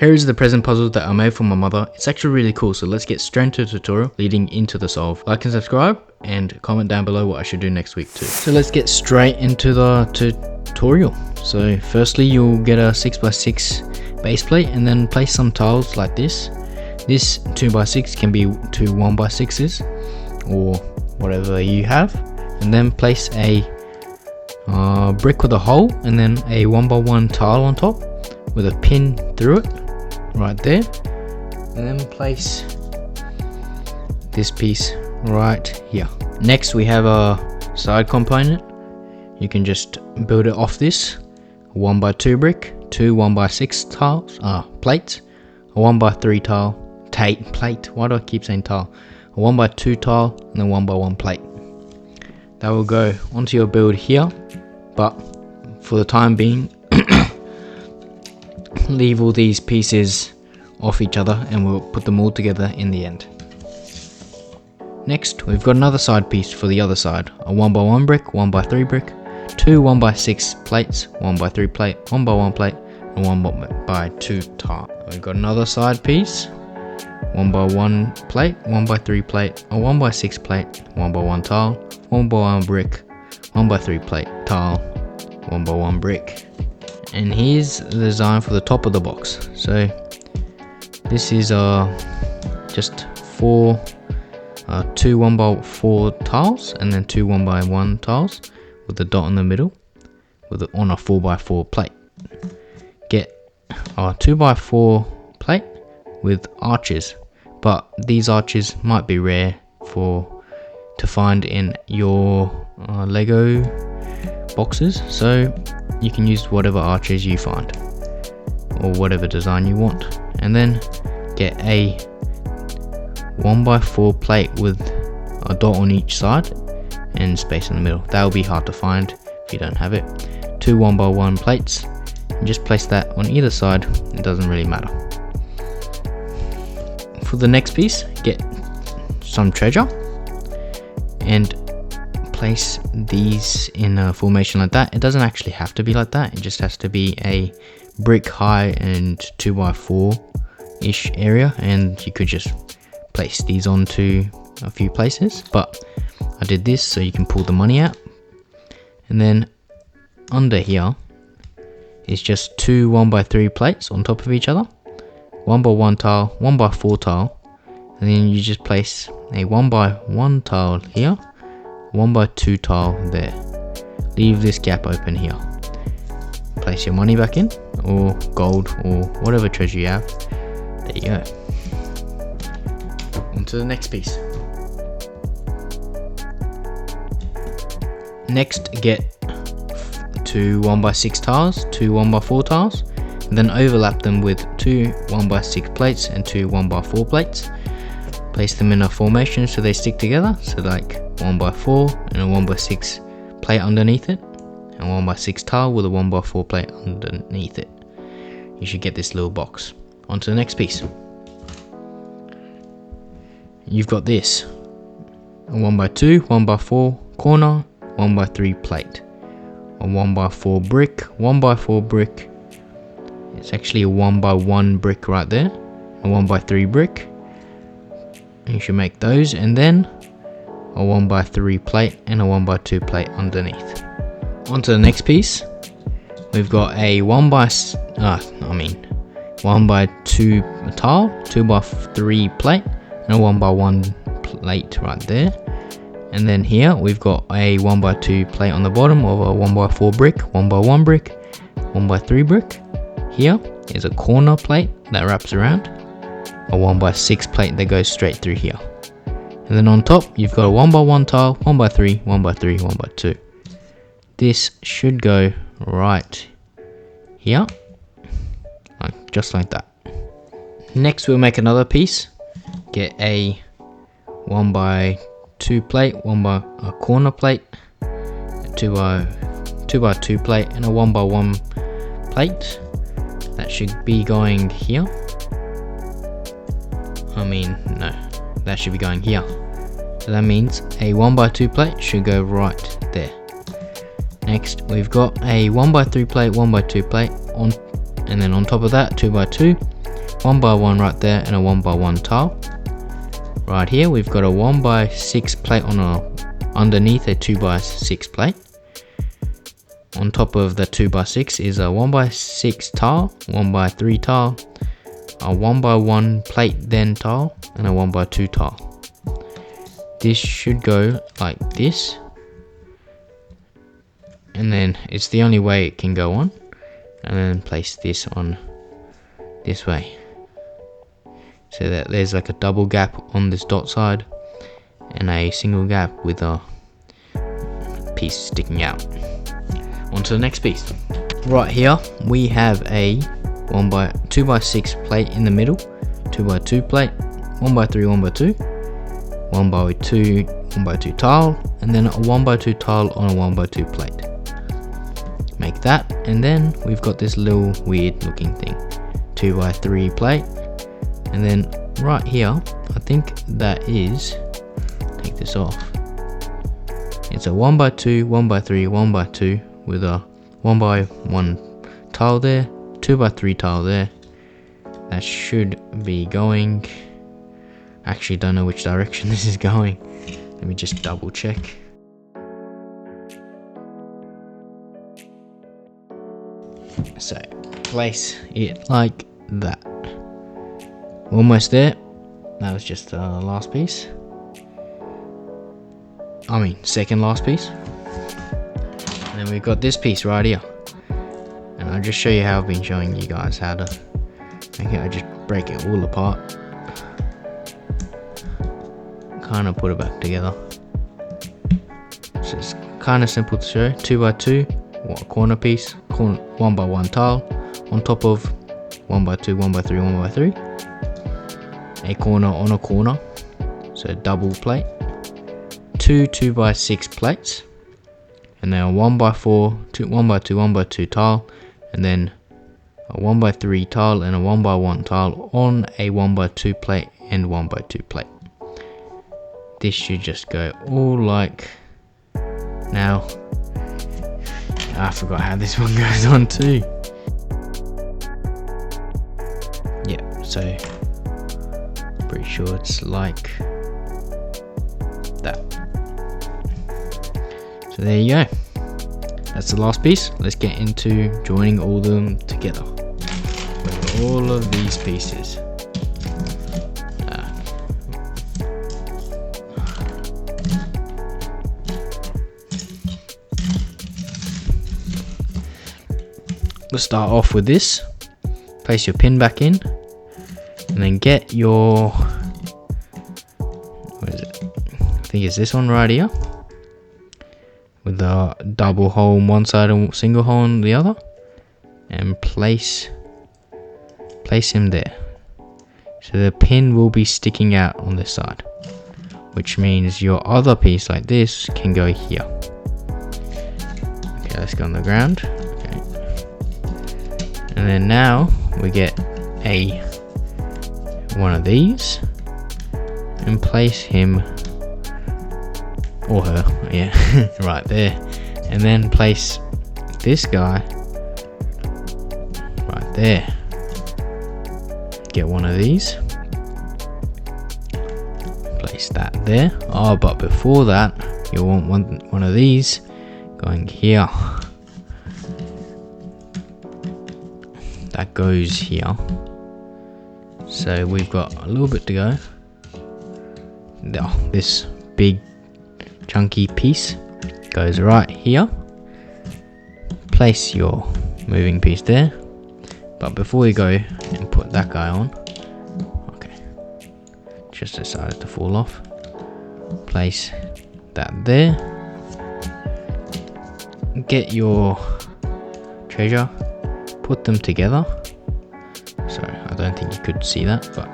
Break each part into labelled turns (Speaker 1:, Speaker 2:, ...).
Speaker 1: Here is the present puzzle that I made for my mother. It's actually really cool, so let's get straight into the tutorial leading into the solve. Like and subscribe and comment down below what I should do next week too. So let's get straight into the tutorial. So firstly you'll get a 6x6 base plate and then place some tiles like this. This 2x6 can be two 1x6s or whatever you have, and then place a brick with a hole and then a 1x1 tile on top with a pin through it right there, and then place this piece right here. Next we have a side component. You can just build it off this 1x2 brick, two 1x6 tiles, plates, a 1x3 tile, plate, why do I keep saying tile, a 1x2 tile and a 1x1 plate. That will go onto your build here, but for the time being leave all these pieces off each other and we'll put them all together in the end. Next we've got another side piece for the other side, a 1x1 brick, 1x3 brick, two 1x6 plates, 1x3 plate, 1x1 plate and 1x2 tile. We've got another side piece, 1x1 plate, 1x3 plate, a 1x6 plate, 1x1 tile, 1x1 brick, 1x3 plate, tile, 1x1 brick. And here's the design for the top of the box. So this is just two 1x4 tiles and then two 1x1 tiles with the dot in the middle on a 4x4 plate. Get a 2x4 plate with arches, but these arches might be rare to find in your Lego boxes, so you can use whatever arches you find or whatever design you want, and then get a 1x4 plate with a dot on each side and space in the middle. That will be hard to find if you don't have it. Two 1x1 plates and just place that on either side, it doesn't really matter. For the next piece, get some treasure and place these in a formation like that. It doesn't actually have to be like that, it just has to be a brick high and 2x4 ish area, and you could just place these onto a few places, but I did this so you can pull the money out. And then under here is just two 1x3 plates on top of each other, 1x1 tile, 1x4 tile, and then you just place a 1x1 tile here, 1x2 tile there. Leave this gap open here. Place your money back in, or gold, or whatever treasure you have. There you go. On to the next piece. Next, get two 1x6 tiles, two 1x4 tiles, and then overlap them with two 1x6 plates and two 1x4 plates. Place them in a formation so they stick together, so like 1x4 and a 1x6 plate underneath it, and 1x6 tile with a 1x4 plate underneath it. You should get this little box. On to the next piece. You've got this, a 1x2, 1x4 corner, 1x3 plate, a 1x4 brick, 1x4 brick, it's actually a 1x1 brick right there, a 1x3 brick, you should make those, and then a 1x3 plate and a 1x2 plate underneath. On to the next piece. We've got a 1x2 tile, 2x3 plate and a 1x1 plate right there. And then here we've got a 1x2 plate on the bottom of a 1x4 brick, 1x1 brick, 1x3 brick. Here is a corner plate that wraps around, a 1x6 plate that goes straight through here. And then on top you've got a 1x1 tile, 1x3, 1x3, 1x2. This should go right here, just like that. Next we'll make another piece. Get a 1x2 plate, a corner plate, a 2x2 plate and a 1x1 plate. That should be going here. That should be going here. So that means a 1x2 plate should go right there. Next we've got a 1x3 plate, 1x2 plate on, and then on top of that 2x2, 1x1 right there and a 1x1 tile. Right here we've got a 1x6 plate underneath a 2x6 plate. On top of the 2x6 is a 1x6 tile, 1x3 tile, a 1x1 plate then tile, and a 1x2 tile. This should go like this, and then it's the only way it can go on, and then place this on this way, so that there's like a double gap on this dot side and a single gap with a piece sticking out. On to the next piece. Right here we have a 2x6 plate in the middle, 2x2 plate, 1x3, 1x2, 1x2 tile, and then a 1x2 tile on a 1x2 plate. Make that, and then we've got this little weird looking thing, 2x3 plate, and then right here I think that is, take this off, it's a 1x2, 1x3, 1x2 with a 1x1 tile there, 2x3 tile there. That should be going, actually don't know which direction this is going, let me just double check. So place it like that. Almost there. That was just the last piece, second last piece. And then we've got this piece right here, and I'll just show you how I've been showing you guys how to make it. I just break it all apart, kind of put it back together. So it's kind of simple to show. 2x2, corner piece, 1x1 tile on top of 1x2, 1x3, 1x3, a corner on a corner, so double plate, two 2x6 plates, and then a 1x4, 1x2, 1x2 tile, and then a 1x3 tile and a 1x1 tile on a 1x2 plate and 1x2 plate. This should just go all like, now I forgot how this one goes on too. Yeah, so pretty sure it's like that. So there you go, that's the last piece. Let's get into joining all of them together with all of these pieces. Let's start off with this. Place your pin back in, and then get your, what is it? I think it's this one right here, with the double hole on one side and single hole on the other, and place him there. So the pin will be sticking out on this side, which means your other piece like this can go here. Okay, let's go on the ground. Okay. And then now we get one of these and place him or her, yeah, right there, and then place this guy right there. Get one of these, place that there. Oh, but before that you want one of these going here. That goes here. So we've got a little bit to go. This big chunky piece goes right here. Place your moving piece there. But before you go and put that guy on, okay, just decided to fall off. Place that there. Get your treasure, put them together. Sorry, I don't think you could see that, but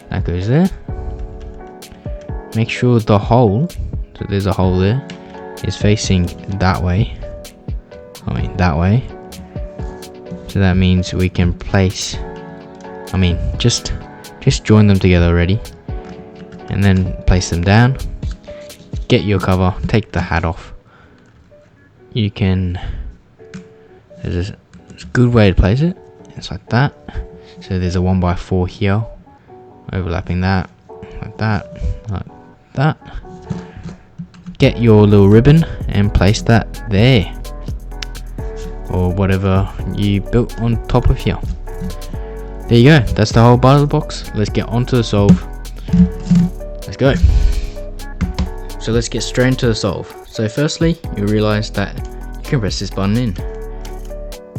Speaker 1: that goes there. Make sure the hole, so there's a hole there, is facing that way. That way. So that means we can place, just join them together already, and then place them down. Get your cover, take the hat off. You can, there's a good way to place it. It's like that. So there's a 1x4 here, overlapping that, like that, like that. Get your little ribbon and place that there, or whatever you built on top of here. There you go, that's the whole bottle box. Let's get onto the solve. Let's go. So let's get straight into the solve. So firstly, you realize that you can press this button in.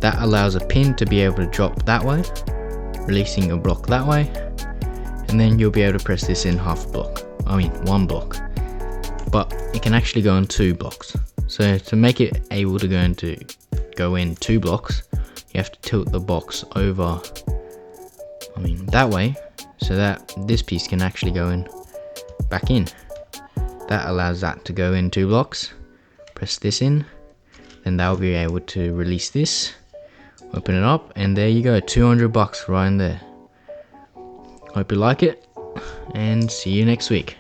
Speaker 1: That allows a pin to be able to drop that way, releasing your block that way, and then you'll be able to press this in one block. But it can actually go in 2 blocks. So to make it able to go in 2 blocks, you have to tilt the box over, that way, so that this piece can actually go in back in. That allows that to go in 2 blocks. Press this in, then that'll be able to release this, open it up, and there you go, $200 right in there. Hope you like it, and see you next week.